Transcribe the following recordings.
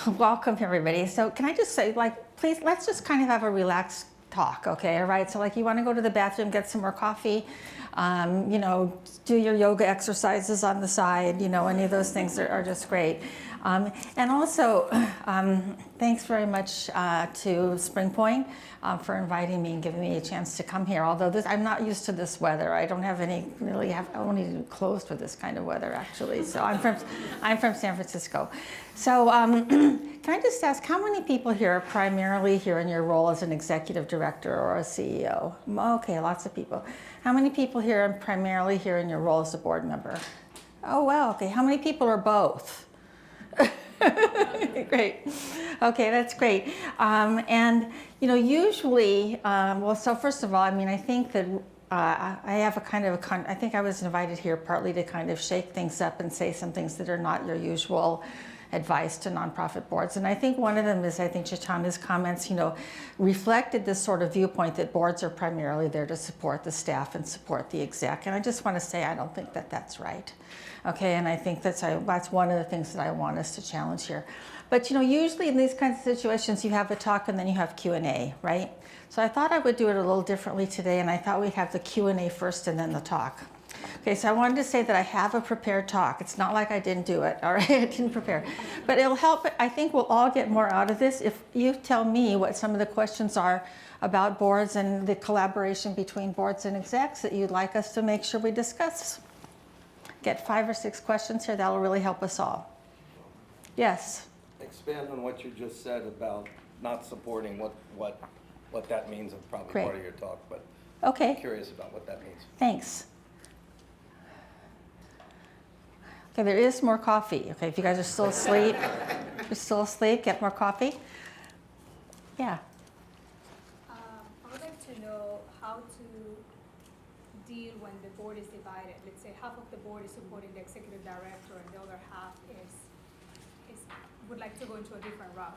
welcome everybody. So can I just say, like, please, let's just kind of have a relaxed talk, okay? All right, so like you want to go to the bathroom, get some more coffee, you know, do your yoga exercises on the side, you know, any of those things are just great. And also, thanks very much to Spring Point for inviting me and giving me a chance to come here. Although I'm not used to this weather. I don't have any, I only do clothes for this kind of weather actually. So I'm from San Francisco. So can I just ask, how many people here are primarily here in your role as an executive director or a CEO? Okay, lots of people. How many people here are primarily here in your role as a board member? Oh wow, okay. How many people are both? Great. Okay, that's great. And you know, usually, well, so first of all, I mean, I think that I have a kind of I think I was invited here partly to kind of shake things up and say some things that are not your usual advice to nonprofit boards. And I think one of them is, I think Chaitana's comments, you know, reflected this sort of viewpoint that boards are primarily there to support the staff and support the exec. And I just want to say, I don't think that that's right. Okay, and I think that's one of the things that I want us to challenge here. But you know, usually in these kinds of situations, you have a talk and then you have Q&A, right? So I thought I would do it a little differently today, and I thought we'd have the Q&A first and then the talk. Okay, so I wanted to say that I have a prepared talk. It's not like I didn't do it, all right? I didn't prepare. But it'll help, I think we'll all get more out of this if you tell me what some of the questions are about boards and the collaboration between boards and execs that you'd like us to make sure we discuss. Get 5 or 6 questions here, that'll really help us all. Yes? Expand on what you just said about not supporting what that means, and probably Great. part of your talk, but okay. I'm curious about what that means. Thanks. Okay, there is more coffee. Okay, if you guys are still asleep, get more coffee. Yeah. I would like to know how to deal when the board is divided. Let's say half of the board is supporting the executive director and the other half would like to go into a different route.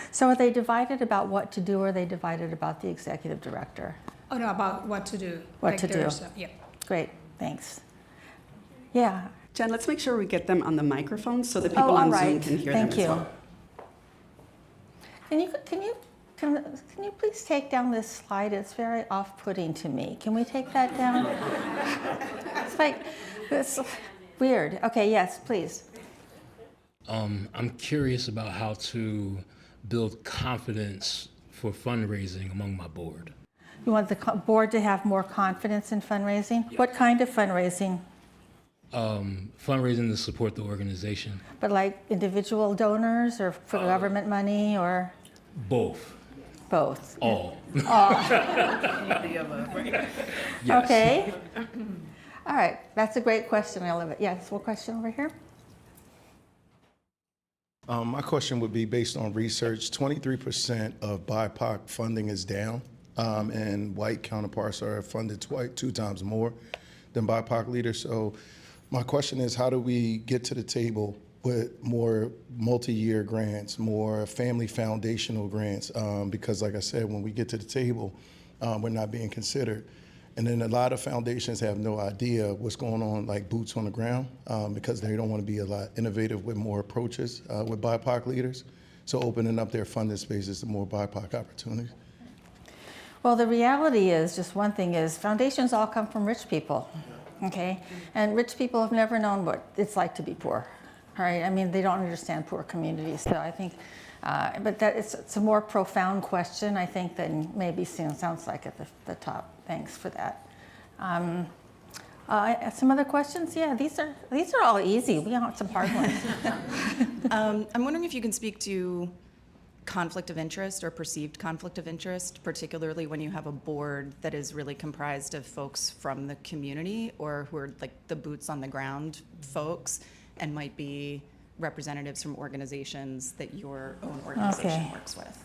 So are they divided about what to do, or are they divided about the executive director? Oh no, about what to do. What to do. Yeah. Great, thanks. Yeah. Jen, let's make sure we get them on the microphone so that people on Zoom can hear them as well. Can you please take down this slide? It's very off-putting to me. Can we take that down? It's weird. Okay, yes, please. I'm curious about how to build confidence for fundraising among my board. You want the board to have more confidence in fundraising? Yep. What kind of fundraising? Fundraising to support the organization. But like individual donors or for government money or? Both. Both. All. Yes. Okay. All right, that's a great question. I love it. Yes, one question over here. My question would be based on research. 23% of BIPOC funding is down, and white counterparts are funded 2 times more than BIPOC leaders. So my question is, how do we get to the table with more multi-year grants, more family foundational grants? Because like I said, when we get to the table, we're not being considered. And then a lot of foundations have no idea what's going on, like boots on the ground, because they don't want to be a lot innovative with more approaches with BIPOC leaders. So opening up their funding spaces to more BIPOC opportunities. Well, the reality is, just one thing is, foundations all come from rich people, okay? And rich people have never known what it's like to be poor, all right? I mean, they don't understand poor communities. So I think, but that it's a more profound question, I think, than maybe sounds like at the top. Thanks for that. Some other questions? Yeah, these are all easy. We want some hard ones. I'm wondering if you can speak to conflict of interest or perceived conflict of interest, particularly when you have a board that is really comprised of folks from the community or who are like the boots on the ground folks and might be representatives from organizations that your own organization works with.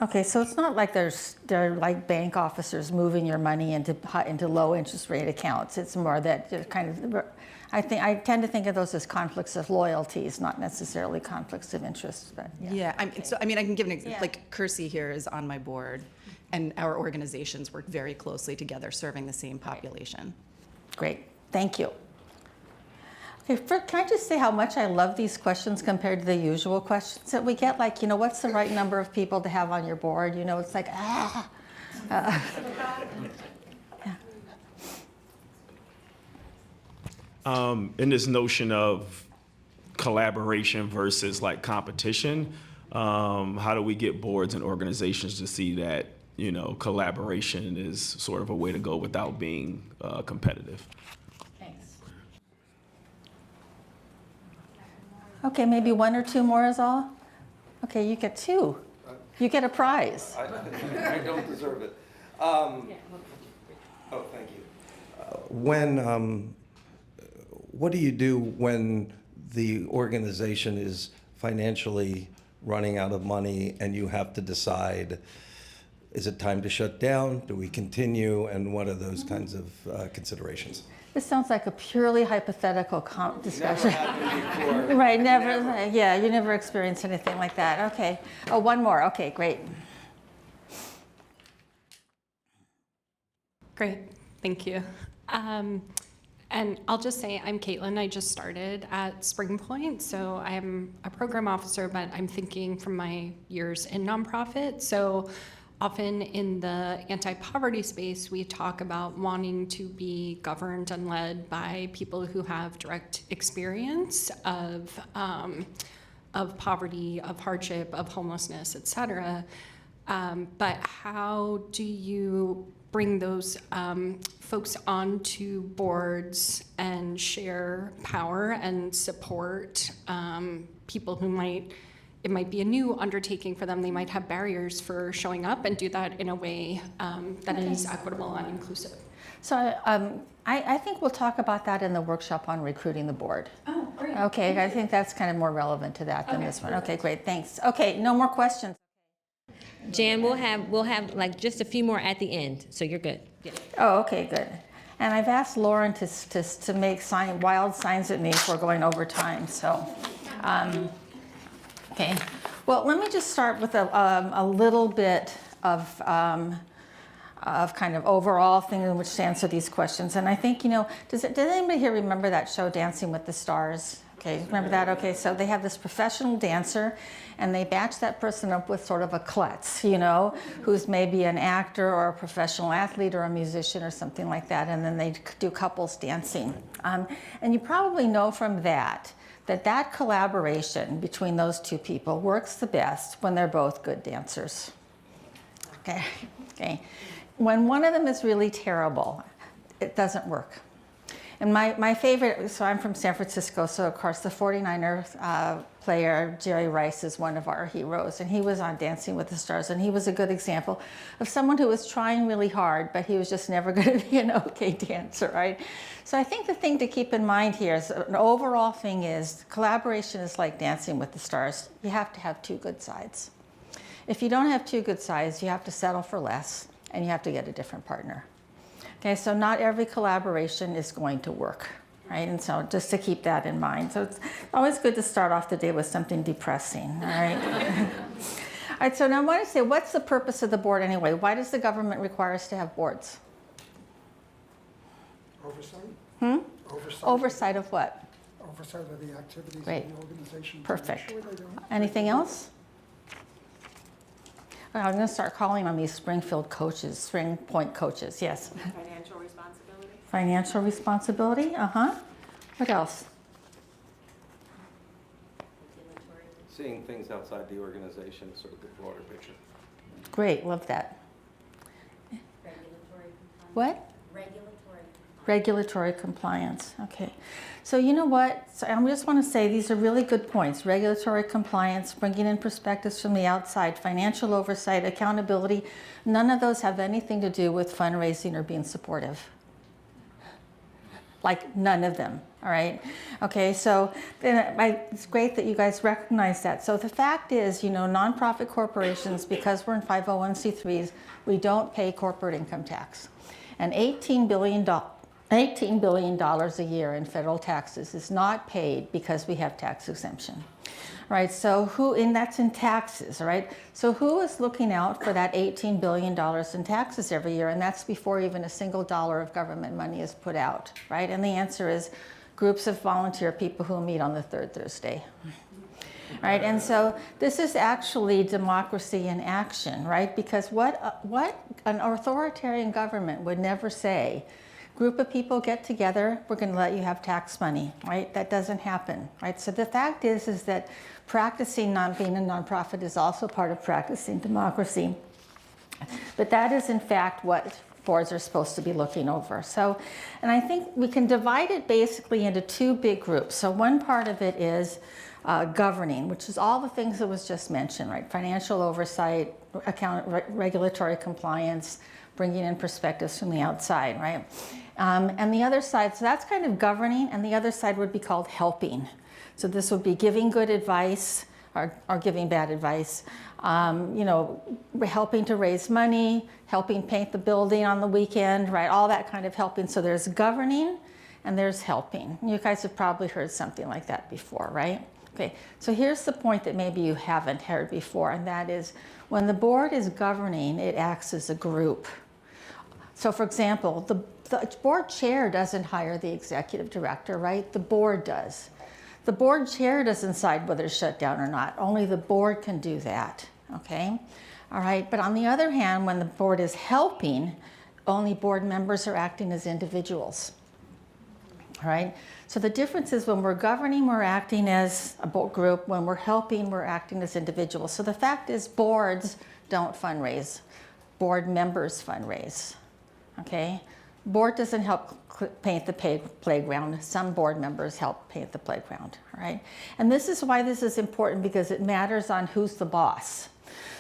Okay, so it's not like they're like bank officers moving your money into low interest rate accounts. It's more that kind of, I tend to think of those as conflicts of loyalties, not necessarily conflicts of interest. But yeah. I can give an example. Like Kersey here is on my board, and our organizations work very closely together, serving the same population. Great, thank you. Okay, can I just say how much I love these questions compared to the usual questions that we get? Like, what's the right number of people to have on your board? It's like, In this notion of collaboration versus like competition, how do we get boards and organizations to see that, collaboration is sort of a way to go without being competitive? Thanks. Okay, maybe one or two more is all? Okay, you get two. You get a prize. I don't deserve it. Oh, thank you. What do you do when the organization is financially running out of money and you have to decide, is it time to shut down? Do we continue? And what are those kinds of considerations? This sounds like a purely hypothetical discussion. Never happened before. Right, never. Yeah, you never experienced anything like that. Okay. Oh, one more. Okay, great. Great, thank you. And I'll just say I'm Caitlin. I just started at Spring Point, so I'm a program officer, but I'm thinking from my years in nonprofit. So often in the anti-poverty space, we talk about wanting to be governed and led by people who have direct experience of poverty, of hardship, of homelessness, et cetera. But how do you bring those folks onto boards and share power and support people who it might be a new undertaking for them. They might have barriers for showing up, and do that in a way that is equitable and inclusive. So I think we'll talk about that in the workshop on recruiting the board. Oh, great. Okay, I think that's kind of more relevant to that than this one. Okay, great, thanks. Okay, no more questions. Jan, we'll have like just a few more at the end, so you're good. Yeah. Oh, okay, good. And I've asked Lauren to make wild signs at me if we're going over time. So, okay. Well, let me just start with a little bit of kind of overall thing in which to answer these questions. And I think, does anybody here remember that show Dancing with the Stars? Okay, remember that? Okay, so they have this professional dancer, and they batch that person up with sort of a klutz, who's maybe an actor or a professional athlete or a musician or something like that, and then they do couples dancing. And you probably know from that collaboration between those two people works the best when they're both good dancers. Okay. When one of them is really terrible, it doesn't work. And my favorite, so I'm from San Francisco, so of course the 49er player, Jerry Rice, is one of our heroes, and he was on Dancing with the Stars, and he was a good example of someone who was trying really hard, but he was just never going to be an okay dancer, right? So I think the thing to keep in mind here is an overall thing is collaboration is like Dancing with the Stars. You have to have two good sides. If you don't have two good sides, you have to settle for less, and you have to get a different partner. Okay, so not every collaboration is going to work, right? And so just to keep that in mind. So it's always good to start off the day with something depressing, all right? All right, so now I want to say, what's the purpose of the board anyway? Why does the government require us to have boards? Oversight? Oversight. Oversight of what? Oversight of the activities Great. of the organization. Perfect. To make sure they don't. Anything else? Well, I'm going to start calling on these Spring Point coaches, yes. Financial responsibility. Financial responsibility, What else? Seeing things outside the organization, sort of the broader picture. Great, love that. Regulatory compliance. What? Regulatory compliance. Regulatory compliance, okay. So you know what, so I just want to say these are really good points. Regulatory compliance, bringing in perspectives from the outside, financial oversight, accountability, none of those have anything to do with fundraising or being supportive. Like none of them, all right? Okay, so then it's great that you guys recognize that. So the fact is, nonprofit corporations, because we're in 501c3s, we don't pay corporate income tax. And $18 billion a year in federal taxes is not paid because we have tax exemption, right? So that's in taxes, right? So who is looking out for that $18 billion in taxes every year? And that's before even a single dollar of government money is put out, right? And the answer is groups of volunteer people who meet on the third Thursday. Right, and so this is actually democracy in action, right? Because what an authoritarian government would never say, group of people get together, we're going to let you have tax money, right? That doesn't happen, right? So the fact is that practicing being a nonprofit is also part of practicing democracy. But that is in fact what boards are supposed to be looking over. So, and I think we can divide it basically into two big groups. So one part of it is governing, which is all the things that was just mentioned, right? Financial oversight, regulatory compliance, bringing in perspectives from the outside, right? And the other side, so that's kind of governing, and the other side would be called helping. So this would be giving good advice or giving bad advice, you know, helping to raise money, helping paint the building on the weekend, right? All that kind of helping. So there's governing and there's helping. You guys have probably heard something like that before, right? Okay, so here's the point that maybe you haven't heard before, and that is when the board is governing, it acts as a group. So for example, the board chair doesn't hire the executive director, right? The board does. The board chair doesn't decide whether to shut down or not. Only the board can do that, okay? All right, but on the other hand, when the board is helping, only board members are acting as individuals, all right? So the difference is when we're governing, we're acting as a group. When we're helping, we're acting as individuals. So the fact is boards don't fundraise. Board members fundraise, okay? Board doesn't help paint the playground. Some board members help paint the playground, all right? And this is why this is important, because it matters on who's the boss.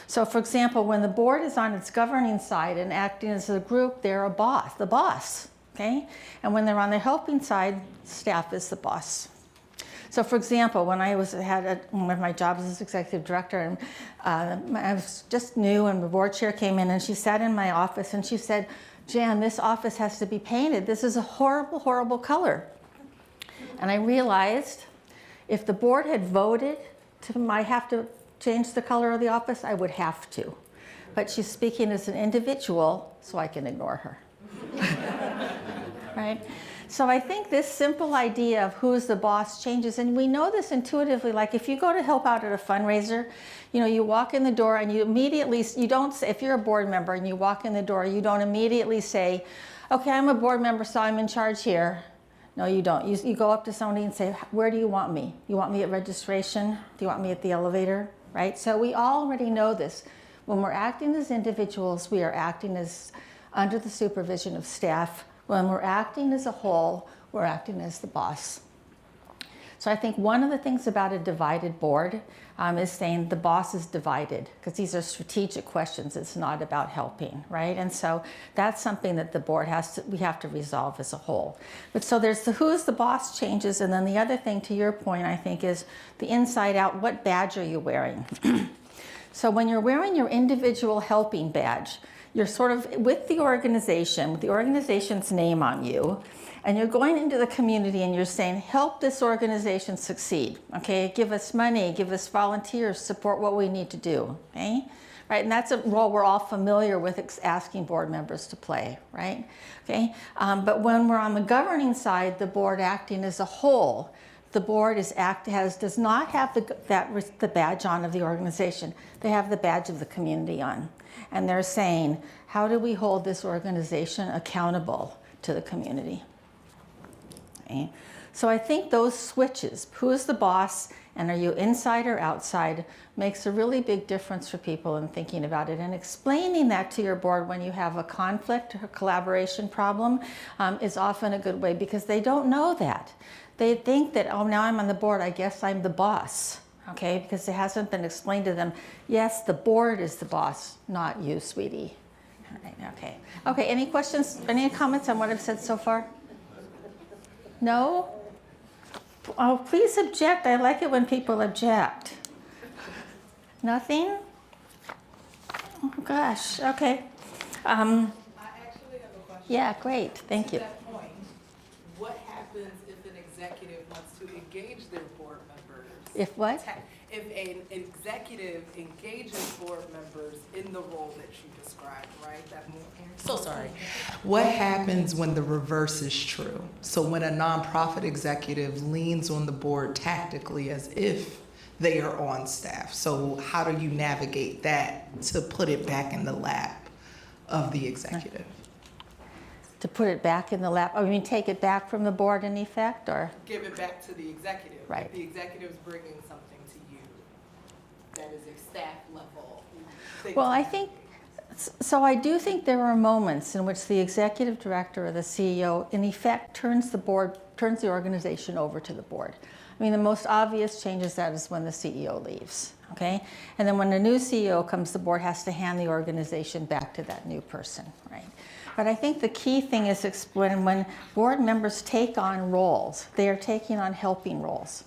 So for example, when the board is on its governing side and acting as a group, they're a boss, the boss. Okay? And when they're on the helping side, staff is the boss. So for example, when I had one of my jobs as executive director, and I was just new, and the board chair came in and she sat in my office and she said, "Jan, this office has to be painted. This is a horrible, horrible color." And I realized if the board had voted I have to change the color of the office, I would have to. But she's speaking as an individual, so I can ignore her. Right? So I think this simple idea of who's the boss changes, and we know this intuitively. Like if you go to help out at a fundraiser, you know, you walk in the door and you immediately, you don't say, if you're a board member and you walk in the door, you don't immediately say, "Okay, I'm a board member, so I'm in charge here." No, you don't. You go up to somebody and say, "Where do you want me? You want me at registration? Do you want me at the elevator?" Right? So we already know this. When we're acting as individuals, we are acting as under the supervision of staff. When we're acting as a whole, we're acting as the boss. So I think one of the things about a divided board is saying the boss is divided, because these are strategic questions. It's not about helping, right? And so that's something that the board we have to resolve as a whole. But so there's the who's the boss changes, and then the other thing, to your point, I think, is the inside out. What badge are you wearing? So when you're wearing your individual helping badge, you're sort of with the organization's name on you, and you're going into the community and you're saying, "Help this organization succeed, okay? Give us money, give us volunteers, support what we need to do," okay? Right, and that's a role we're all familiar with asking board members to play, right? Okay, but when we're on the governing side, the board acting as a whole, the board does not have the badge on of the organization. They have the badge of the community on. And they're saying, how do we hold this organization accountable to the community? Okay. So I think those switches, who's the boss and are you inside or outside, makes a really big difference for people in thinking about it. And explaining that to your board when you have a conflict or collaboration problem is often a good way, because they don't know that. They think that, "Oh, now I'm on the board, I guess I'm the boss." Okay, because it hasn't been explained to them. Yes, the board is the boss, not you, sweetie. All right, okay. Okay, any questions, any comments on what I've said so far? No? Oh, please object. I like it when people object. Nothing? Oh, gosh, okay. I actually have a question. Yeah, great, thank you. To that point, what happens if an executive wants to ignore engage their board members. If what? If an executive engages board members in the role that you described, right? So sorry. What happens when the reverse is true? So when a nonprofit executive leans on the board tactically as if they are on staff. So how do you navigate that to put it back in the lap of the executive? To put it back in the lap, I mean, take it back from the board in effect, or? Give it back to the executive. Right. If the executive's bringing something to you that is a staff level thing. Well, I think, so I do think there are moments in which the executive director or the CEO, in effect, turns the organization over to the board. I mean, the most obvious change is that is when the CEO leaves, okay? And then when the new CEO comes, the board has to hand the organization back to that new person, right? But I think the key thing is when board members take on roles, they are taking on helping roles.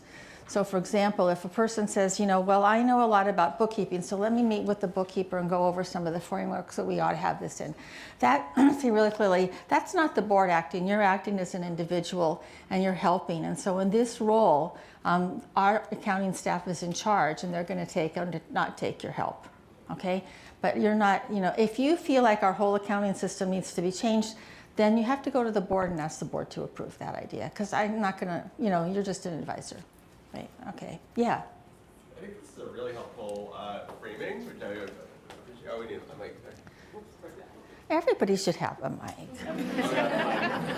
So for example, if a person says, you know, well, I know a lot about bookkeeping, so let me meet with the bookkeeper and go over some of the frameworks that we ought to have this in. That, see really clearly, that's not the board acting. You're acting as an individual and you're helping. And so in this role, our accounting staff is in charge and they're going to not take your help, okay? But you're not, you know, if you feel like our whole accounting system needs to be changed, then you have to go to the board and ask the board to approve that idea. Because I'm not going to, you know, you're just an advisor. Right, okay, yeah. I think this is a really helpful framing, which I appreciate. Oh, we need a mic there. Everybody should have a mic.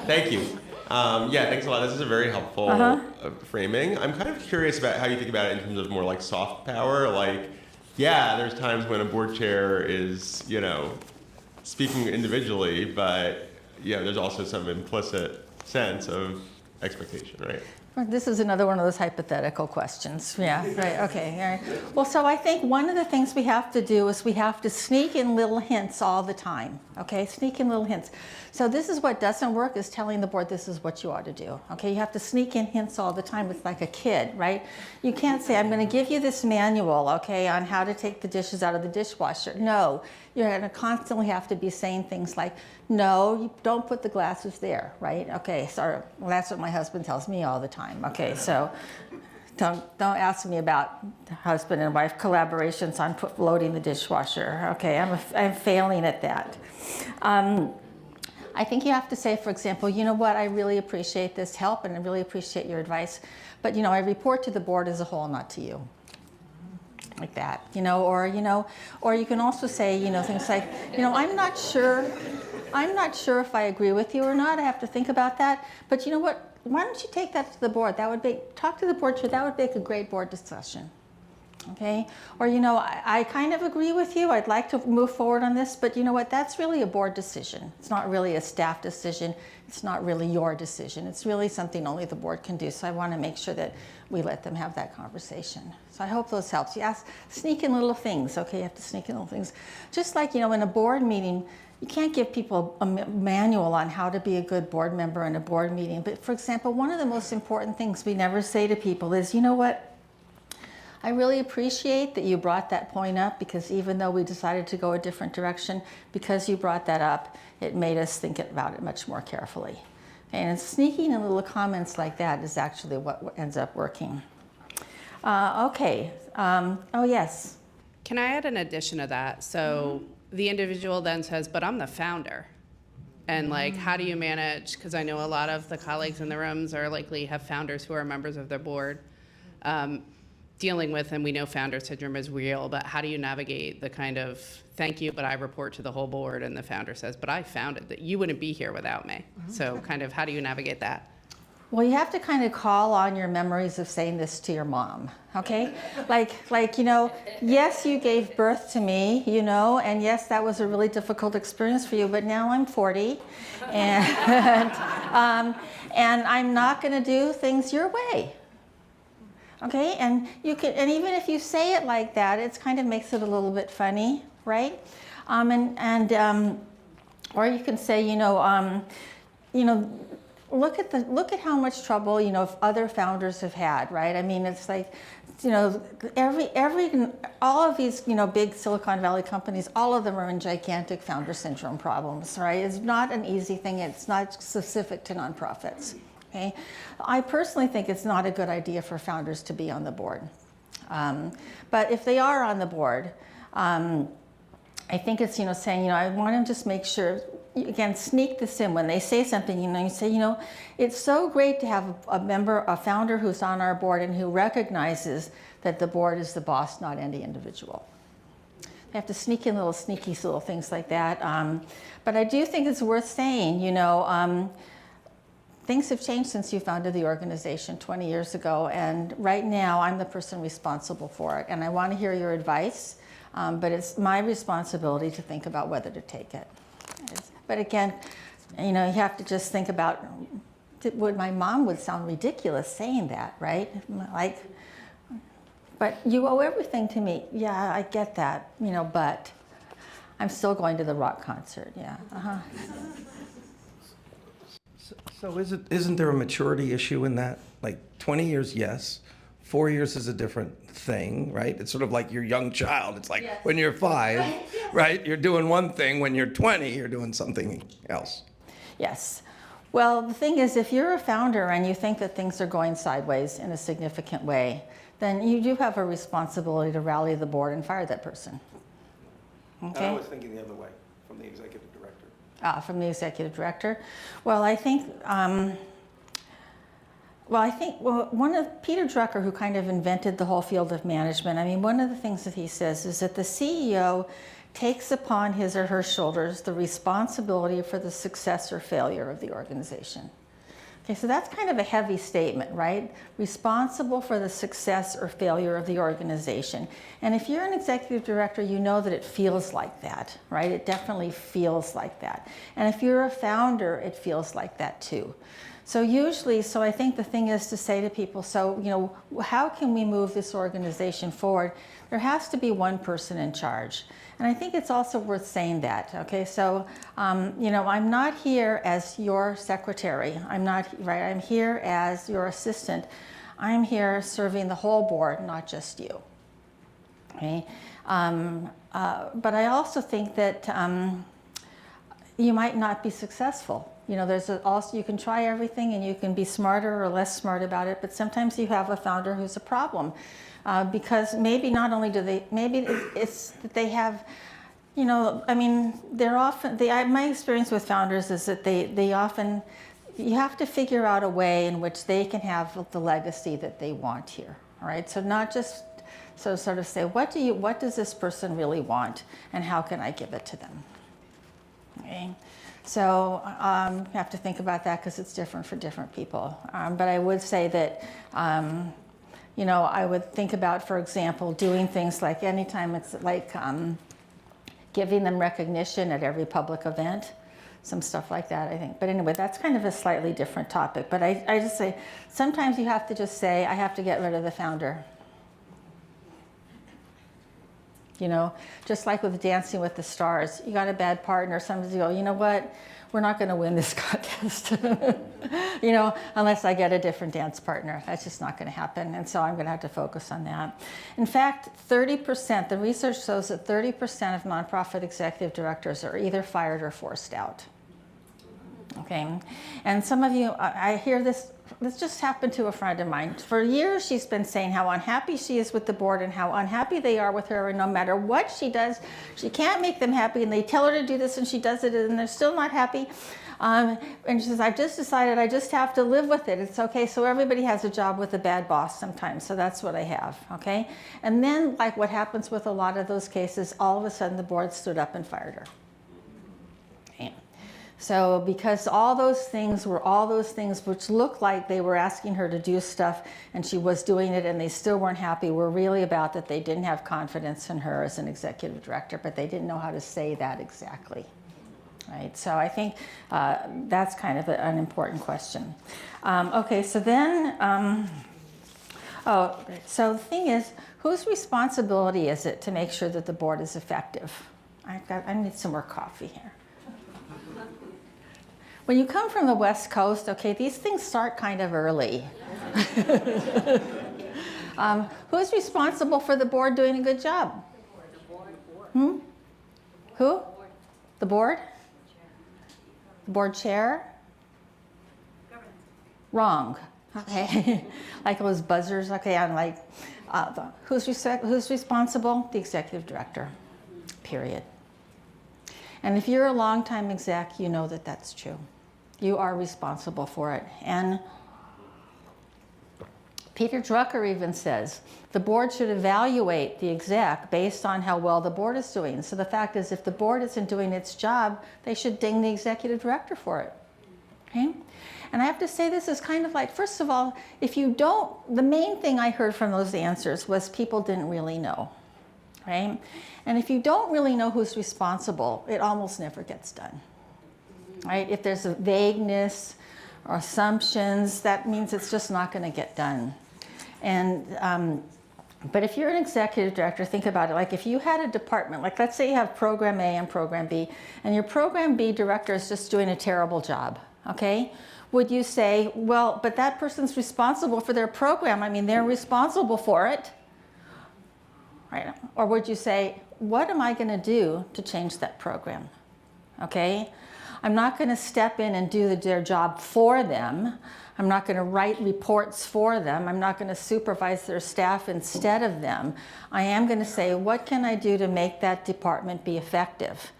Thank you. Yeah, thanks a lot. This is a very helpful framing. I'm kind of curious about how you think about it in terms of more like soft power. Like, yeah, there's times when a board chair is, you know, speaking individually, but yeah, there's also some implicit sense of expectation, right? This is another one of those hypothetical questions. Yeah, right, okay. All right. Well, so I think one of the things we have to do is we have to sneak in little hints all the time, okay? Sneak in little hints. So this is what doesn't work, is telling the board this is what you ought to do, okay? You have to sneak in hints all the time. It's like a kid, right? You can't say, I'm going to give you this manual, okay, on how to take the dishes out of the dishwasher. No, you're going to constantly have to be saying things like, no, you don't put the glasses there, right? Okay, sorry, well, that's what my husband tells me all the time. Okay, so don't ask me about husband and wife collaborations on loading the dishwasher. Okay, I'm failing at that. I think you have to say, for example, you know what, I really appreciate this help and I really appreciate your advice, but you know, I report to the board as a whole, not to you. Like that, you know, or you can also say, you know, things like, you know, I'm not sure if I agree with you or not. I have to think about that. But you know what? Why don't you take that to the board? Talk to the board chair. That would make a great board discussion. Okay? Or, you know, I kind of agree with you. I'd like to move forward on this, but you know what? That's really a board decision. It's not really a staff decision. It's not really your decision. It's really something only the board can do. So I want to make sure that we let them have that conversation. So I hope those helps. You sneak in little things. Okay, you have to sneak in little things. Just like, you know, in a board meeting, you can't give people a manual on how to be a good board member in a board meeting. But for example, one of the most important things we never say to people is, you know what? I really appreciate that you brought that point up, because even though we decided to go a different direction, because you brought that up, it made us think about it much more carefully. And sneaking in little comments like that is actually what ends up working. Okay. Oh, yes. Can I add an addition to that? So the individual then says, but I'm the founder. And like, how do you manage? Because I know a lot of the colleagues in the rooms are likely have founders who are members of their board. Dealing with, and we know founder syndrome is real, but how do you navigate the kind of, thank you, but I report to the whole board, and the founder says, but I founded that, you wouldn't be here without me. So kind of, how do you navigate that? Well, you have to kind of call on your memories of saying this to your mom, okay? like, you know, yes, you gave birth to me, you know, and yes, that was a really difficult experience for you, but now I'm 40, and I'm not going to do things your way. Okay, and you can, and even if you say it like that, it kind of makes it a little bit funny, right? Or you can say, you know, look at how much trouble, you know, other founders have had, right? I mean, it's like, you know, all of these, you know, big Silicon Valley companies, all of them are in gigantic founder syndrome problems, right? It's not an easy thing. It's not specific to nonprofits. Okay, I personally think it's not a good idea for founders to be on the board. But if they are on the board, I think it's, saying, I want to just make sure, again, sneak this in. When they say something, you say, it's so great to have a founder who's on our board and who recognizes that the board is the boss, not any individual. They have to sneak in little sneaky little things like that. But I do think it's worth saying, things have changed since you founded the organization 20 years ago, and right now I'm the person responsible for it, and I want to hear your advice, but it's my responsibility to think about whether to take it. But again, you have to just think about, my mom would sound ridiculous saying that, right? Like, but you owe everything to me. Yeah, I get that, but I'm still going to the rock concert, yeah. So isn't there a maturity issue in that? Like 20 years, yes. 4 years is a different thing, right? It's sort of like your young child. It's like when you're 5, right? You're doing one thing. When you're 20, you're doing something else. Yes. Well, the thing is, if you're a founder and you think that things are going sideways in a significant way, then you do have a responsibility to rally the board and fire that person. Okay? I was thinking the other way, from the executive director. From the executive director. Well, I think Peter Drucker, who kind of invented the whole field of management, one of the things that he says is that the CEO takes upon his or her shoulders the responsibility for the success or failure of the organization. Okay, so that's kind of a heavy statement, right? Responsible for the success or failure of the organization. And if you're an executive director, you know that it feels like that, right? It definitely feels like that. And if you're a founder, it feels like that too. So I think the thing is to say to people, how can we move this organization forward? There has to be one person in charge. And I think it's also worth saying that, okay? So, I'm not here as your secretary. I'm here as your assistant. I'm here serving the whole board, not just you, okay? But I also think that you might not be successful. You can try everything and you can be smarter or less smart about it, but sometimes you have a founder who's a problem. Because maybe not only it's that they have, they're often, my experience with founders is that they often, you have to figure out a way in which they can have the legacy that they want here, all right? So not just, sort of say, what does this person really want and how can I give it to them, okay? So you have to think about that because it's different for different people. But I would say that, I would think about, for example, doing things like anytime it's like giving them recognition at every public event, some stuff like that, I think. But anyway, that's kind of a slightly different topic. But I just say, sometimes you have to just say, I have to get rid of the founder. Just like with Dancing with the Stars, you got a bad partner, sometimes you go, you know what? We're not going to win this contest, unless I get a different dance partner. That's just not going to happen. And so I'm going to have to focus on that. In fact, 30%, the research shows that 30% of nonprofit executive directors are either fired or forced out. Okay. And some of you, I hear this just happened to a friend of mine. For years, she's been saying how unhappy she is with the board and how unhappy they are with her, and no matter what she does, she can't make them happy, and they tell her to do this and she does it and they're still not happy. And she says, I've just decided I just have to live with it. It's okay. So everybody has a job with a bad boss sometimes. So that's what I have. Okay. And then, like what happens with a lot of those cases, all of a sudden the board stood up and fired her. Okay. So because all those things which looked like they were asking her to do stuff and she was doing it and they still weren't happy, were really about that they didn't have confidence in her as an executive director, but they didn't know how to say that exactly. Right, so I think that's kind of an important question. Okay, so then, so the thing is, whose responsibility is it to make sure that the board is effective? I need some more coffee here. When you come from the West Coast, okay, these things start kind of early. Who's responsible for the board doing a good job? Who? The board? The board chair? Wrong. Okay, like those buzzers. Okay, I'm like, who's responsible? The executive director. Period. And if you're a longtime exec, you know that that's true. You are responsible for it. And Peter Drucker even says the board should evaluate the exec based on how well the board is doing. So the fact is, if the board isn't doing its job, they should ding the executive director for it. Okay? And I have to say, this is kind of like, first of all, if you don't, the main thing I heard from those answers was people didn't really know, right? And if you don't really know who's responsible, it almost never gets done, right? If there's a vagueness or assumptions, that means it's just not going to get done. And, but if you're an executive director, think about it. Like if you had a department, like let's say you have program A and program B, and your program B director is just doing a terrible job, okay? Would you say, well, but that person's responsible for their program. I mean, they're responsible for it, right? Or would you say, what am I going to do to change that program? Okay? I'm not going to step in and do their job for them. I'm not going to write reports for them. I'm not going to supervise their staff instead of them. I am going to say, what can I do to make that department be effective?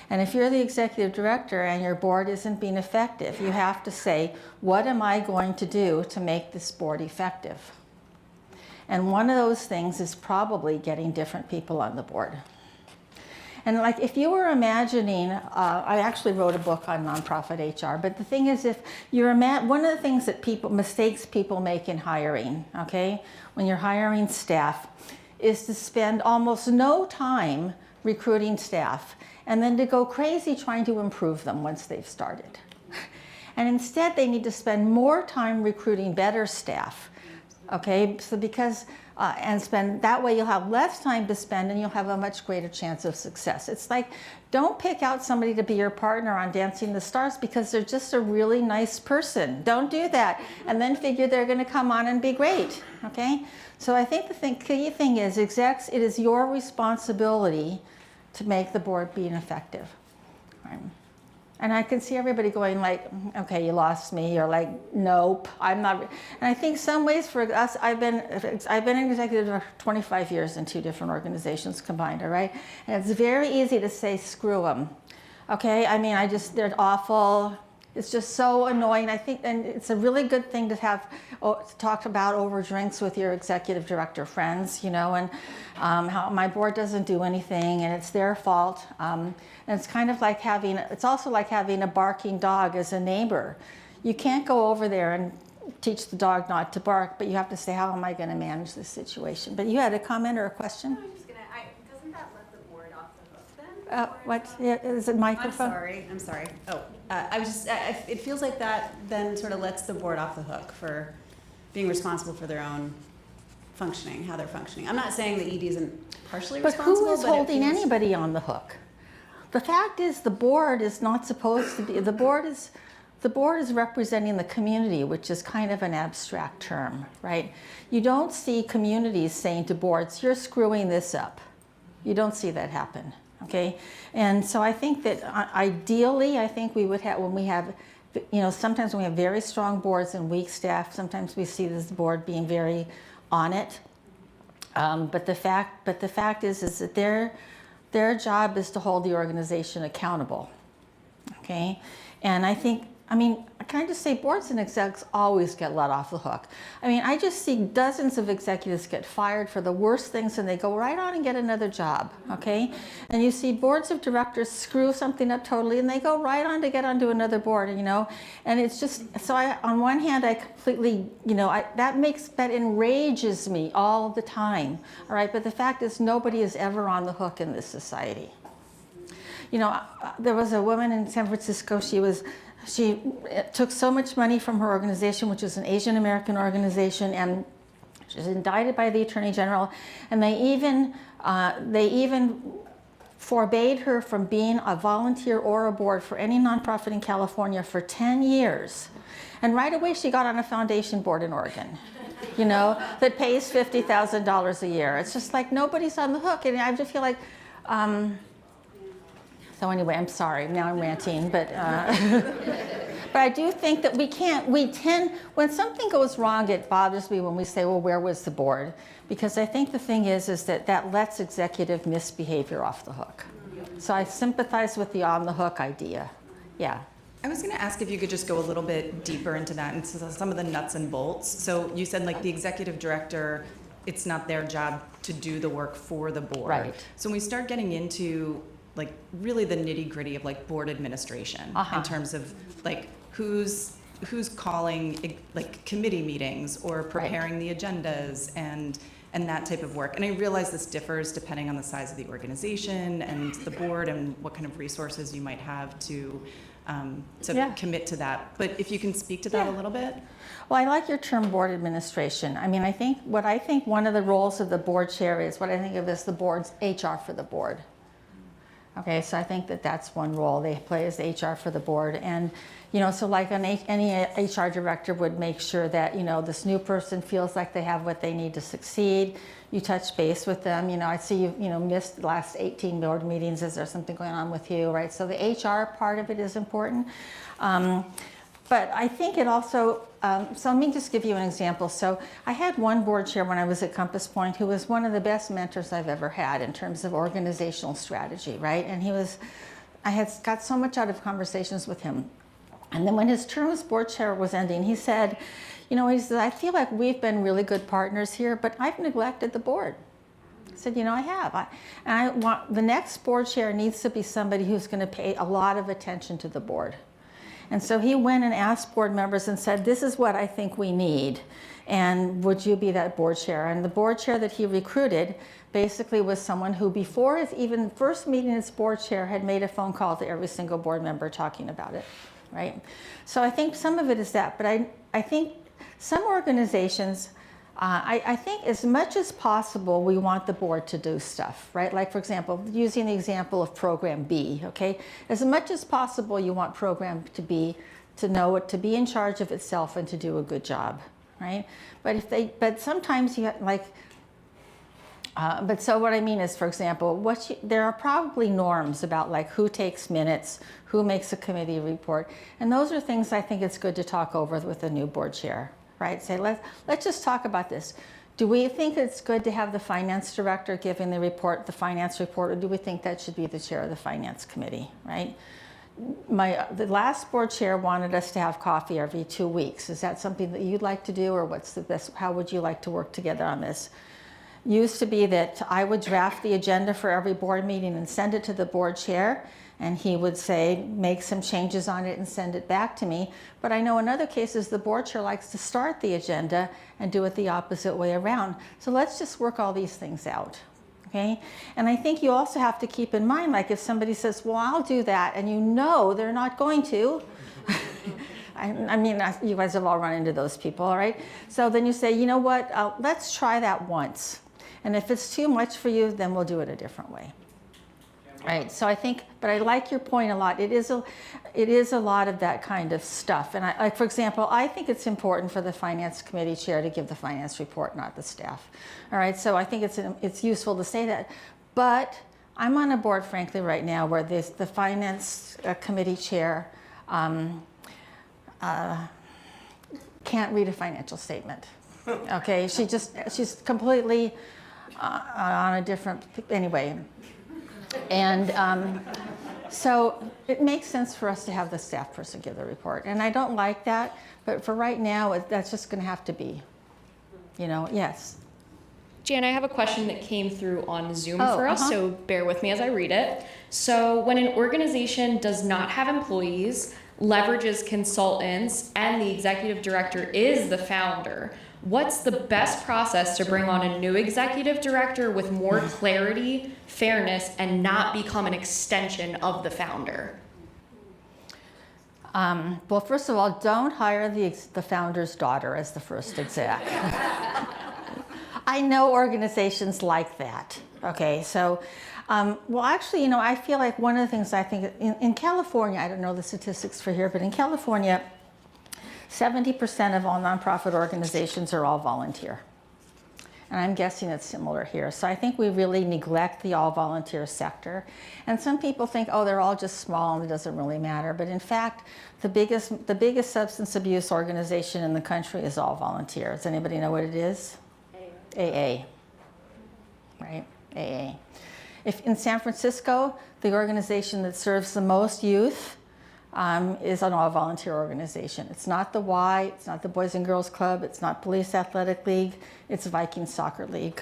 And if you're the executive director and your board isn't being effective, you have to say, what am I going to do to make this board effective? And one of those things is probably getting different people on the board. And like if you were imagining, I actually wrote a book on nonprofit HR, but the thing is, if you're one of the things that mistakes people make in hiring, okay, when you're hiring staff, is to spend almost no time recruiting staff and then to go crazy trying to improve them once they've started. And instead, they need to spend more time recruiting better staff, okay? So because, that way you'll have less time to spend and you'll have a much greater chance of success. It's like, don't pick out somebody to be your partner on Dancing the Stars because they're just a really nice person. Don't do that. And then figure they're gonna come on and be great, okay? So I think the key thing is, execs, it is your responsibility to make the board be effective. Right? And I can see everybody going like, okay, you lost me, or like, nope, I'm not. And I think some ways for us, I've been an executive for 25 years in 2 different organizations combined, all right? And it's very easy to say, screw them, okay? I mean, they're awful. It's just so annoying. I think, and it's a really good thing to have talked about over drinks with your executive director friends, you know, and how my board doesn't do anything and it's their fault. And it's kind of like it's also like having a barking dog as a neighbor. You can't go over there and teach the dog not to bark, but you have to say, how am I going to manage this situation? But you had a comment or a question? I'm just gonna, doesn't that let the board off the hook then? What? Yeah, is it microphone? I'm sorry. Oh, I was just, it feels like that then sort of lets the board off the hook for being responsible for their own functioning, how they're functioning. I'm not saying the ED isn't partially responsible, but who is holding anybody on the hook? The fact is, the board is not supposed to be, the board is representing the community, which is kind of an abstract term, right? You don't see communities saying to boards, you're screwing this up. You don't see that happen, okay? And so I think that ideally, I think we would have, when we have, you know, sometimes when we have very strong boards and weak staff, sometimes we see this board being very on it. But the fact is that their job is to hold the organization accountable, okay? And I think, I mean, can I just say, boards and execs always get let off the hook. I mean, I just see dozens of executives get fired for the worst things and they go right on and get another job, okay? And you see boards of directors screw something up totally and they go right on to get onto another board, you know? And it's just, so on one hand, I completely, you know, that enrages me all the time, all right? But the fact is, nobody is ever on the hook in this society. You know, there was a woman in San Francisco, she took so much money from her organization, which is an Asian American organization, and she was indicted by the Attorney General, and they even forbade her from being a volunteer or a board for any nonprofit in California for 10 years. And right away she got on a foundation board in Oregon, you know, that pays $50,000 a year. It's just like nobody's on the hook, and I just feel like, so anyway, I'm sorry, now I'm ranting, but But I do think that when something goes wrong, it bothers me when we say, well, where was the board? Because I think the thing is that lets executive misbehavior off the hook. So I sympathize with the on the hook idea. Yeah. I was going to ask if you could just go a little bit deeper into that and some of the nuts and bolts. So you said like the executive director, it's not their job to do the work for the board. Right. So when we start getting into like really the nitty gritty of like board administration in terms of like who's calling like committee meetings or preparing the agendas and that type of work. And I realize this differs depending on the size of the organization and the board and what kind of resources you might have to commit to that. But if you can speak to that a little bit. Well, I like your term board administration. I mean, I think one of the roles of the board chair is what I think of as the board's HR for the board. Okay, so I think that's one role they play as HR for the board. And, so like any HR director would make sure that, this new person feels like they have what they need to succeed. You touch base with them. I see you missed the last 18 board meetings. Is there something going on with you, right? So the HR part of it is important. But I think it also, so let me just give you an example. So I had one board chair when I was at Compass Point who was one of the best mentors I've ever had in terms of organizational strategy, right? And I had got so much out of conversations with him. And then when his term as board chair was ending, he said, I feel like we've been really good partners here, but I've neglected the board. I said, I have. And I want the next board chair needs to be somebody who's going to pay a lot of attention to the board. And so he went and asked board members and said, this is what I think we need. And would you be that board chair? And the board chair that he recruited basically was someone who before his even first meeting as board chair had made a phone call to every single board member talking about it, right? So I think some of it is that, but I think some organizations, I think as much as possible, we want the board to do stuff, right? Like, for example, using the example of Program B, okay? As much as possible, you want Program to be in charge of itself and to do a good job, right? But sometimes you have, like, but so what I mean is, for example, there are probably norms about like who takes minutes, who makes a committee report, and those are things I think it's good to talk over with a new board chair. Right? Say, let's just talk about this. Do we think it's good to have the finance director giving the finance report, or do we think that should be the chair of the finance committee, right? The last board chair wanted us to have coffee every 2 weeks. Is that something that you'd like to do, or how would you like to work together on this? Used to be that I would draft the agenda for every board meeting and send it to the board chair, and he would say, make some changes on it and send it back to me. But I know in other cases, the board chair likes to start the agenda and do it the opposite way around. So let's just work all these things out, okay? And I think you also have to keep in mind, like if somebody says, well, I'll do that, and they're not going to. I mean, you guys have all run into those people, all right? So then you say, you know what, let's try that once. And if it's too much for you, then we'll do it a different way. Right, so I think, but I like your point a lot. It is a lot of that kind of stuff. And like, for example, I think it's important for the finance committee chair to give the finance report, not the staff. All right, so I think it's useful to say that. But I'm on a board, frankly, right now where the finance committee chair can't read a financial statement. Okay, she's completely on a different, anyway. And so it makes sense for us to have the staff person give the report. And I don't like that, but for right now, that's just going to have to be, yes. Jan, I have a question that came through on Zoom for us, so bear with me as I read it. So when an organization does not have employees, leverages consultants, and the executive director is the founder, what's the best process to bring on a new executive director with more clarity, fairness, and not become an extension of the founder? Well, first of all, don't hire the founder's daughter as the first exec. I know organizations like that. Okay, so, well, actually, I feel like one of the things I think in California, I don't know the statistics for here, but in California, 70% of all nonprofit organizations are all volunteer. And I'm guessing it's similar here. So I think we really neglect the all-volunteer sector. And some people think, oh, they're all just small and it doesn't really matter. But in fact, the biggest substance abuse organization in the country is all volunteer. Does anybody know what it is? AA. Right? AA. If in San Francisco, the organization that serves the most youth is an all-volunteer organization. It's not the Y, it's not the Boys and Girls Club, it's not Police Athletic League, it's Viking Soccer League,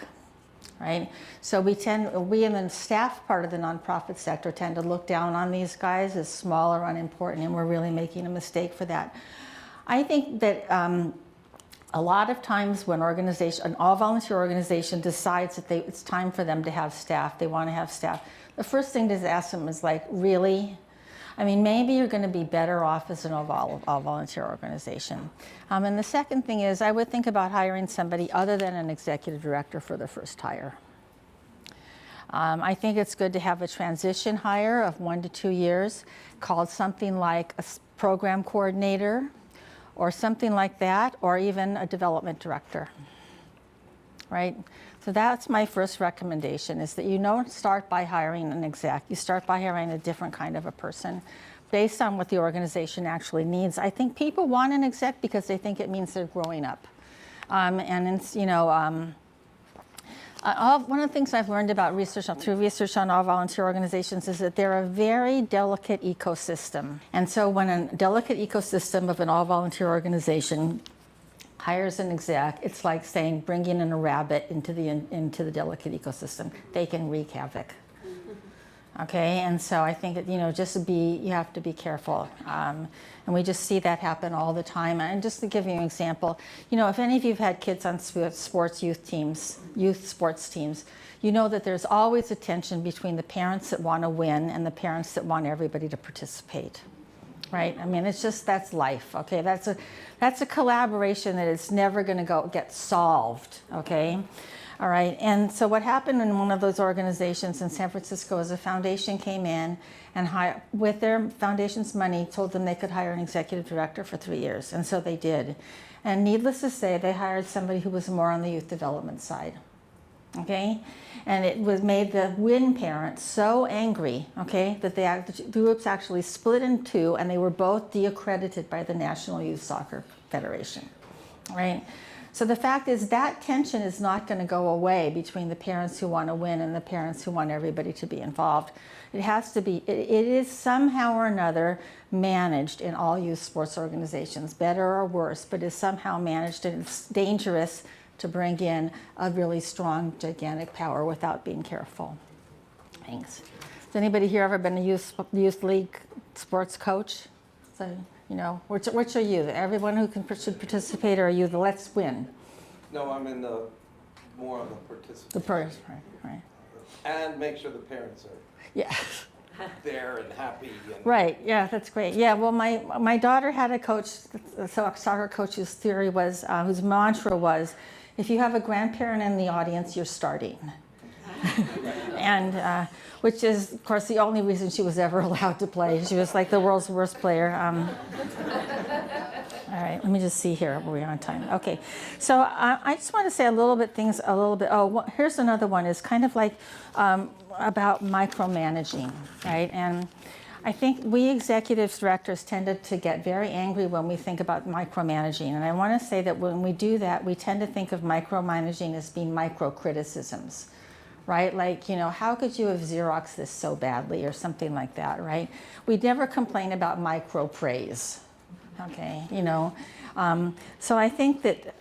right? So we in the staff part of the nonprofit sector tend to look down on these guys as small or unimportant, and we're really making a mistake for that. I think that a lot of times when an all-volunteer organization decides that it's time for them to have staff, they want to have staff, the first thing to ask them is like, really? I mean, maybe you're going to be better off as an all-volunteer organization. And the second thing is I would think about hiring somebody other than an executive director for the first hire. I think it's good to have a transition hire of 1 to 2 years called something like a program coordinator or something like that, or even a development director, right? So that's my first recommendation, is that you don't start by hiring an exec. You start by hiring a different kind of a person based on what the organization actually needs. I think people want an exec because they think it means they're growing up. And it's, you know, one of the things I've learned about through research on all volunteer organizations is that they're a very delicate ecosystem. And so when a delicate ecosystem of an all volunteer organization hires an exec, it's like saying bringing in a rabbit into the delicate ecosystem. They can wreak havoc. Okay, and so I think that, you know, you have to be careful. And we just see that happen all the time. And just to give you an example, you know, if any of you have had kids on youth sports teams, you know that there's always a tension between the parents that want to win and the parents that want everybody to participate. Right? I mean, that's life, okay? That's a collaboration that is never going to get solved, okay? All right, and so what happened in one of those organizations in San Francisco is a foundation came in and with their foundation's money told them they could hire an executive director for 3 years, and so they did. And needless to say, they hired somebody who was more on the youth development side. Okay, and it made the win parents so angry, okay, that the groups actually split in two, and they were both de-accredited by the National Youth Soccer Federation, right? So the fact is that tension is not going to go away between the parents who want to win and the parents who want everybody to be involved. It has to be, it is somehow or another managed in all youth sports organizations, better or worse, but is somehow managed, and it's dangerous to bring in a really strong, gigantic power without being careful. Thanks. Has anybody here ever been a youth league sports coach? So, you know, which are you? Everyone who should participate, or are you the let's win? No, I'm in more on the participation. Right. And make sure the parents are there and happy. Right, yeah, that's great. Yeah, well, my daughter had a coach, a soccer coach whose theory was, whose mantra was, if you have a grandparent in the audience, you're starting. And which is, of course, the only reason she was ever allowed to play. She was like the world's worst player. All right, let me just see here. We're on time. Okay, so I just want to say a little bit. Oh, here's another one. Is kind of like about micromanaging, right? And I think we executive directors tended to get very angry when we think about micromanaging. And I want to say that when we do that, we tend to think of micromanaging as being micro-criticisms, right? Like, you know, how could you have Xeroxed this so badly or something like that, right? We never complain about micro-praise, okay? You know, so I think that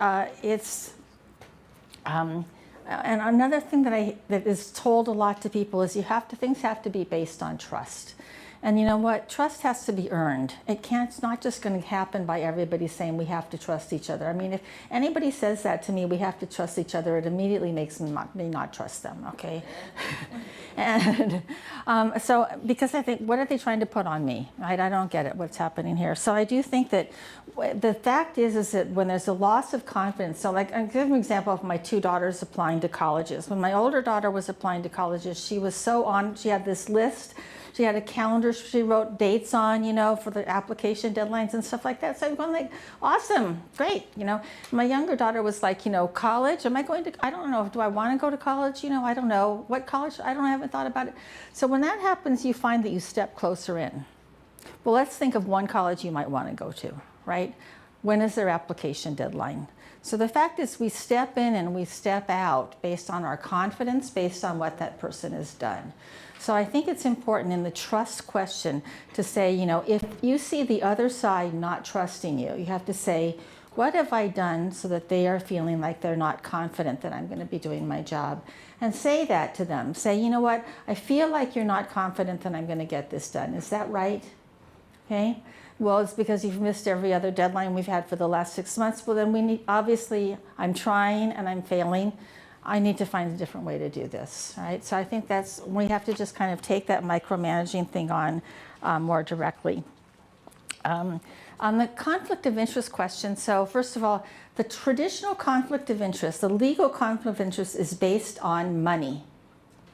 and another thing that is told a lot to people is things have to be based on trust. And you know what? Trust has to be earned. It's not just going to happen by everybody saying we have to trust each other. I mean, if anybody says that to me, we have to trust each other, it immediately makes me not trust them, okay? And so, because I think, what are they trying to put on me, right? I don't get it, what's happening here. So I do think that the fact is that when there's a loss of confidence, so like, I'll give an example of my two daughters applying to colleges. When my older daughter was applying to colleges, she was she had this list. She had a calendar she wrote dates on, you know, for the application deadlines and stuff like that. So I'm going like, awesome, great, you know. My younger daughter was like, you know, college, am I going to, I don't know, do I want to go to college? You know, I don't know. What college? I haven't thought about it. So when that happens, you find that you step closer in. Well, let's think of one college you might want to go to, right? When is their application deadline? So the fact is we step in and we step out based on our confidence, based on what that person has done. So I think it's important in the trust question to say, you know, if you see the other side not trusting you, you have to say, what have I done so that they are feeling like they're not confident that I'm going to be doing my job? And say that to them. Say, you know what, I feel like you're not confident that I'm going to get this done. Is that right? Okay. Well, it's because you've missed every other deadline we've had for the last 6 months. Well, then we need, obviously, I'm trying and I'm failing. I need to find a different way to do this, right? So I think that's, we have to just kind of take that micromanaging thing on more directly. On the conflict of interest question, so first of all, the traditional conflict of interest, the legal conflict of interest is based on money.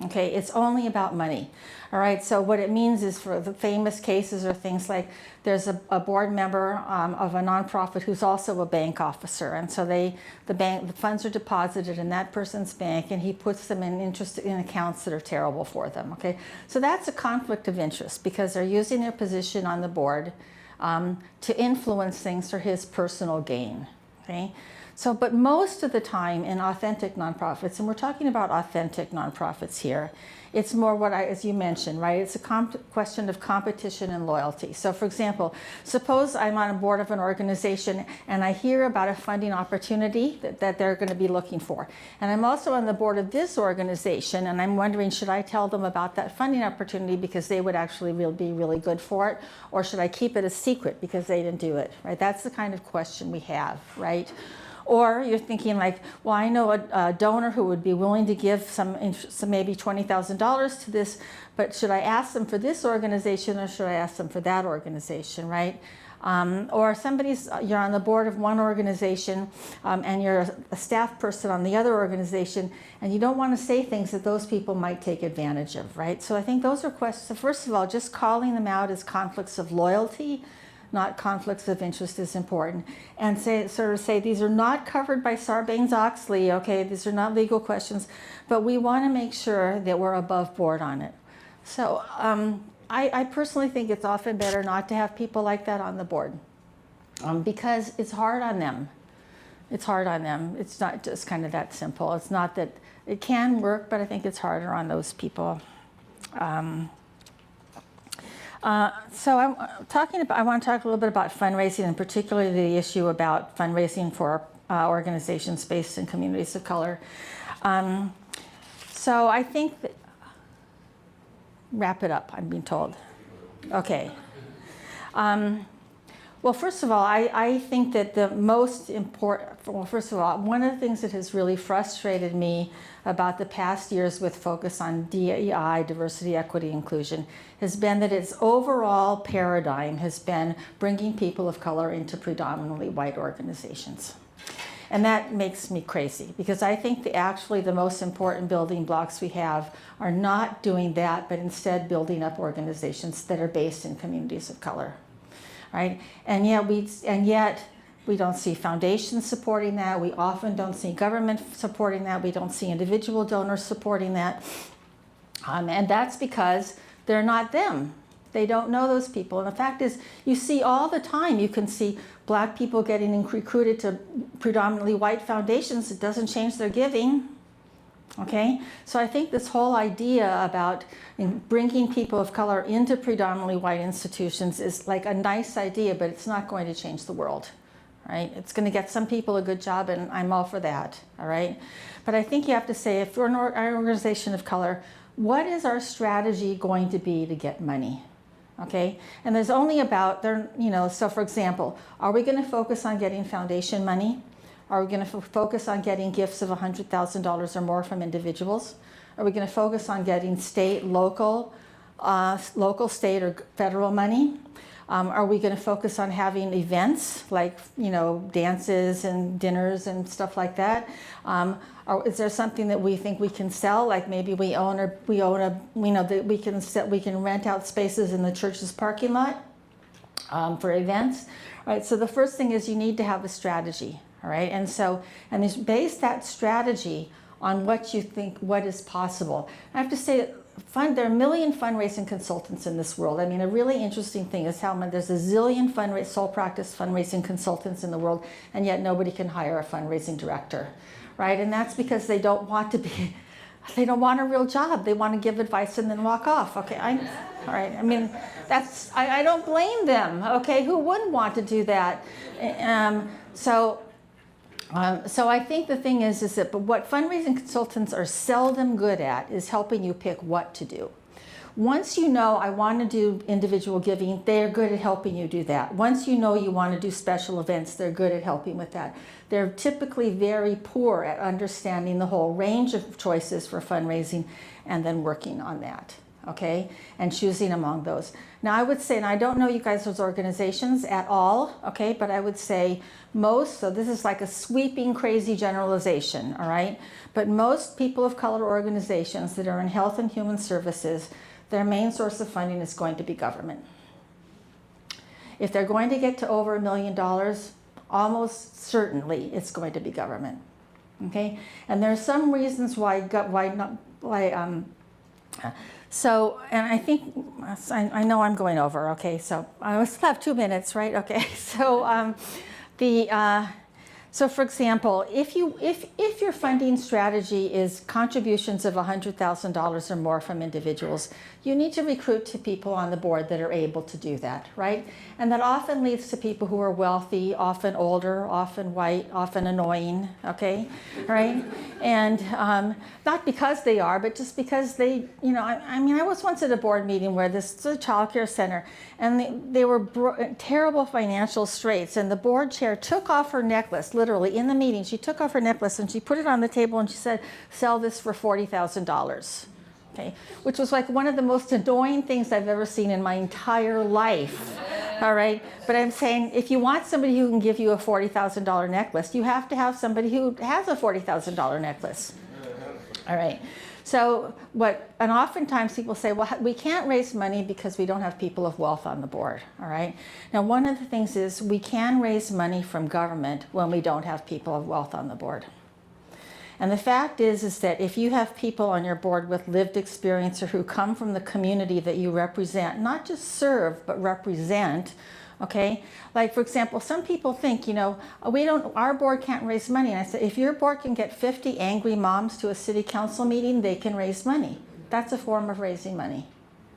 Okay, it's only about money. All right, so what it means is for the famous cases are things like there's a board member of a nonprofit who's also a bank officer, and so the funds are deposited in that person's bank, and he puts them in accounts that are terrible for them. Okay, so that's a conflict of interest because they're using their position on the board to influence things for his personal gain. Okay. So, but most of the time in authentic nonprofits, and we're talking about authentic nonprofits here, it's more what as you mentioned, right? It's a question of competition and loyalty. So for example, suppose I'm on a board of an organization and I hear about a funding opportunity that they're going to be looking for. And I'm also on the board of this organization and I'm wondering, should I tell them about that funding opportunity because they would actually be really good for it? Or should I keep it a secret because they didn't do it, right? That's the kind of question we have, right? Or you're thinking like, well, I know a donor who would be willing to give some maybe $20,000 to this, but should I ask them for this organization or should I ask them for that organization, right? Or you're on the board of one organization and you're a staff person on the other organization and you don't want to say things that those people might take advantage of, right? So I think those are questions. So first of all, just calling them out as conflicts of loyalty, not conflicts of interest, is important. And say these are not covered by Sarbanes-Oxley, okay, these are not legal questions, but we want to make sure that we're above board on it. So I personally think it's often better not to have people like that on the board because it's hard on them. It's hard on them. It's not just kind of that simple. It's not that it can work, but I think it's harder on those people. So I want to talk a little bit about fundraising, and particularly the issue about fundraising for organizations based in communities of color. So I think that, wrap it up, I'm being told. Okay. Well, first of all, I think that the most important, well, first of all, one of the things that has really frustrated me about the past years with focus on DEI, diversity, equity, inclusion, has been that its overall paradigm has been bringing people of color into predominantly white organizations. And that makes me crazy because I think actually the most important building blocks we have are not doing that, but instead building up organizations that are based in communities of color, right? And yet we don't see foundations supporting that. We often don't see government supporting that. We don't see individual donors supporting that. And that's because they're not them. They don't know those people. And the fact is, you see all the time, you can see black people getting recruited to predominantly white foundations. It doesn't change their giving. Okay? So I think this whole idea about bringing people of color into predominantly white institutions is like a nice idea, but it's not going to change the world. Right? It's going to get some people a good job, and I'm all for that. All right? But I think you have to say, if we're an organization of color, what is our strategy going to be to get money? Okay? And there's only about, so for example, are we going to focus on getting foundation money? Are we going to focus on getting gifts of $100,000 or more from individuals? Are we going to focus on getting local, state, or federal money? Are we going to focus on having events like, you know, dances and dinners and stuff like that? Or is there something that we think we can sell? Like maybe we own a, you know, that we can rent out spaces in the church's parking lot for events. All right. So the first thing is you need to have a strategy. All right. And so, and you base that strategy on what you think, what is possible. I have to say, there are a million fundraising consultants in this world. I mean, a really interesting thing is how there's a zillion sole practice fundraising consultants in the world, and yet nobody can hire a fundraising director, right? And that's because they don't want to be, they don't want a real job. They want to give advice and then walk off. Okay, all right. I mean, I don't blame them. Okay, who wouldn't want to do that? So I think the thing is that, but what fundraising consultants are seldom good at is helping you pick what to do. Once you know I want to do individual giving, they're good at helping you do that. Once you know you want to do special events, they're good at helping with that. They're typically very poor at understanding the whole range of choices for fundraising and then working on that, okay, and choosing among those. Now I would say, and I don't know you guys' organizations at all, okay, but I would say most, so this is like a sweeping crazy generalization, all right, but most people of color organizations that are in health and human services, their main source of funding is going to be government. If they're going to get to over $1 million, almost certainly it's going to be government, okay, and there are some reasons so, and I think, I know I'm going over, okay, so I still have 2 minutes, right? Okay, so so for example, if your funding strategy is contributions of $100,000 or more from individuals, you need to recruit to people on the board that are able to do that, right? And that often leads to people who are wealthy, often older, often white, often annoying, okay, right? And not because they are, but just because they, you know, I mean, I was once at a board meeting where this is a child care center, and they were terrible financial straits, and the board chair took off her necklace, literally in the meeting, she took off her necklace and she put it on the table and she said, sell this for $40,000. Okay, which was like one of the most annoying things I've ever seen in my entire life. All right, but I'm saying if you want somebody who can give you a $40,000 necklace, you have to have somebody who has a $40,000 necklace. All right, so and oftentimes people say, well, we can't raise money because we don't have people of wealth on the board. All right, now one of the things is we can raise money from government when we don't have people of wealth on the board. And the fact is that if you have people on your board with lived experience or who come from the community that you represent, not just serve, but represent, okay? Like, for example, some people think, you know, our board can't raise money. And I said, if your board can get 50 angry moms to a city council meeting, they can raise money. That's a form of raising money,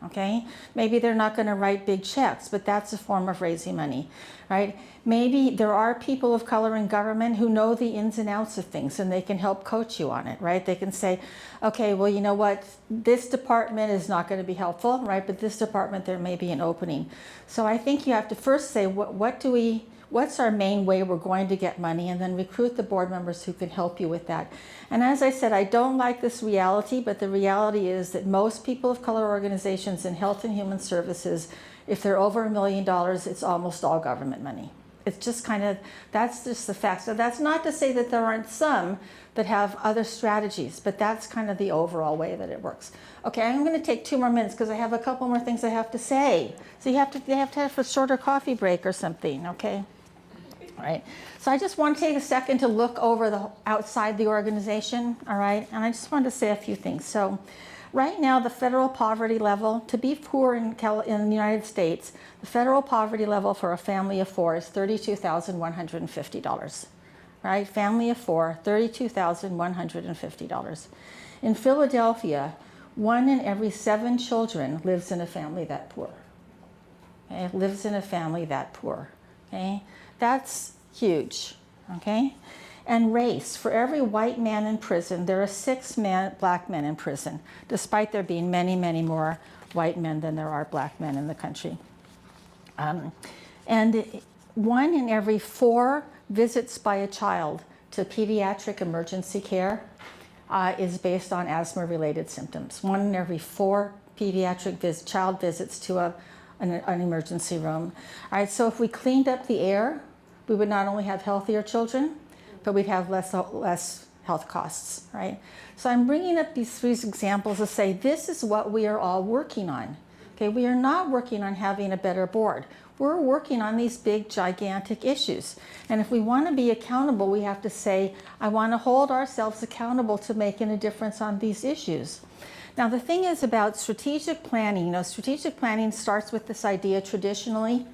okay? Maybe they're not going to write big checks, but that's a form of raising money, right? Maybe there are people of color in government who know the ins and outs of things and they can help coach you on it, right? They can say, okay, well, you know what, this department is not going to be helpful, right? But this department, there may be an opening. So I think you have to first say, what's our main way we're going to get money, and then recruit the board members who can help you with that. And as I said, I don't like this reality, but the reality is that most people of color organizations in health and human services, if they're over $1 million, it's almost all government money. It's just kind of, that's just the fact. So that's not to say that there aren't some that have other strategies, but that's kind of the overall way that it works. Okay, I'm going to take 2 more minutes because I have a couple more things I have to say. So they have to have a shorter coffee break or something, okay? All right, so I just want to take a second to look over outside the organization, all right? And I just wanted to say a few things. So right now, the federal poverty level, to be poor in the United States, the federal poverty level for a family of 4 is $32,150, right? Family of 4, $32,150. In Philadelphia, 1 in every 7 children lives in a family that poor. Okay? Lives in a family that poor, okay? That's huge, okay? And race, for every white man in prison, there are 6 black men in prison, despite there being many, many more white men than there are black men in the country. And 1 in every 4 visits by a child to pediatric emergency care is based on asthma-related symptoms. 1 in every 4 pediatric child visits to an emergency room. All right, so if we cleaned up the air, we would not only have healthier children, but we'd have less health costs, right? So I'm bringing up these 3 examples to say this is what we are all working on. Okay, we are not working on having a better board. We're working on these big, gigantic issues. And if we want to be accountable, we have to say, I want to hold ourselves accountable to making a difference on these issues. Now, the thing is about strategic planning, strategic planning starts with this idea traditionally,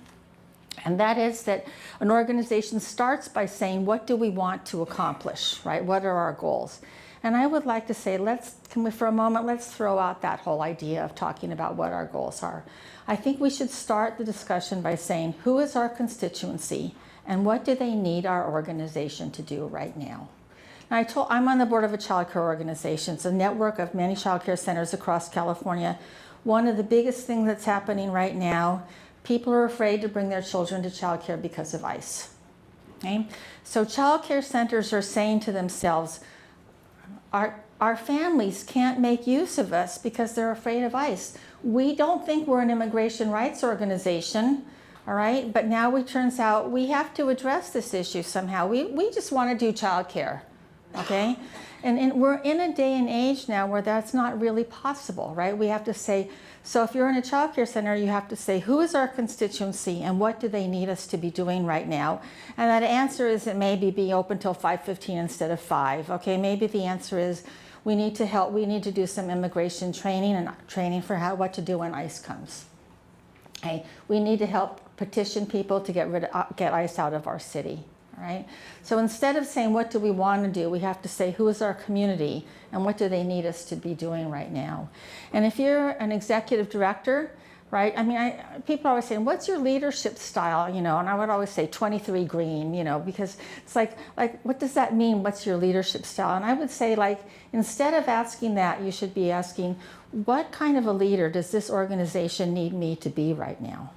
and that is that an organization starts by saying, what do we want to accomplish, right? What are our goals? And I would like to say, for a moment, let's throw out that whole idea of talking about what our goals are. I think we should start the discussion by saying, who is our constituency and what do they need our organization to do right now? Now, I'm on the board of a child care organization. It's a network of many child care centers across California. One of the biggest things that's happening right now, people are afraid to bring their children to child care because of ICE. Okay? So child care centers are saying to themselves, our families can't make use of us because they're afraid of ICE. We don't think we're an immigration rights organization, all right? But now it turns out we have to address this issue somehow. We just want to do child care, okay? And we're in a day and age now where that's not really possible, right? We have to say, so if you're in a child care center, you have to say, who is our constituency and what do they need us to be doing right now? And that answer is it maybe be open till 5:15 instead of 5, okay? Maybe the answer is we need to do some immigration training and training for what to do when ICE comes. Okay? We need to help petition people to get ICE out of our city. All right? So instead of saying what do we want to do, we have to say who is our community and what do they need us to be doing right now. And if you're an executive director, right? I mean, people are always saying, what's your leadership style? And I would always say 23 green, because it's like what does that mean? What's your leadership style? And I would say, instead of asking that, you should be asking, what kind of a leader does this organization need me to be right now?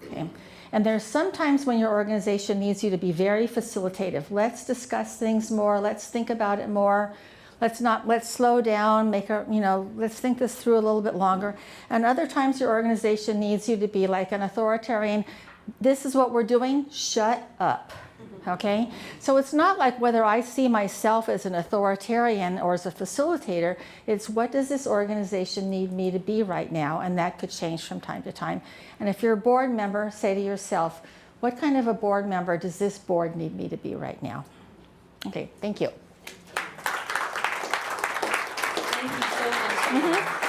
Okay. And there's sometimes when your organization needs you to be very facilitative. Let's discuss things more. Let's think about it more. Let's slow down, let's think this through a little bit longer. And other times your organization needs you to be like an authoritarian. This is what we're doing, shut up, okay? So it's not like whether I see myself as an authoritarian or as a facilitator, it's what does this organization need me to be right now? And that could change from time to time. And if you're a board member, say to yourself, what kind of a board member does this board need me to be right now? Okay, thank you. Thank you so much.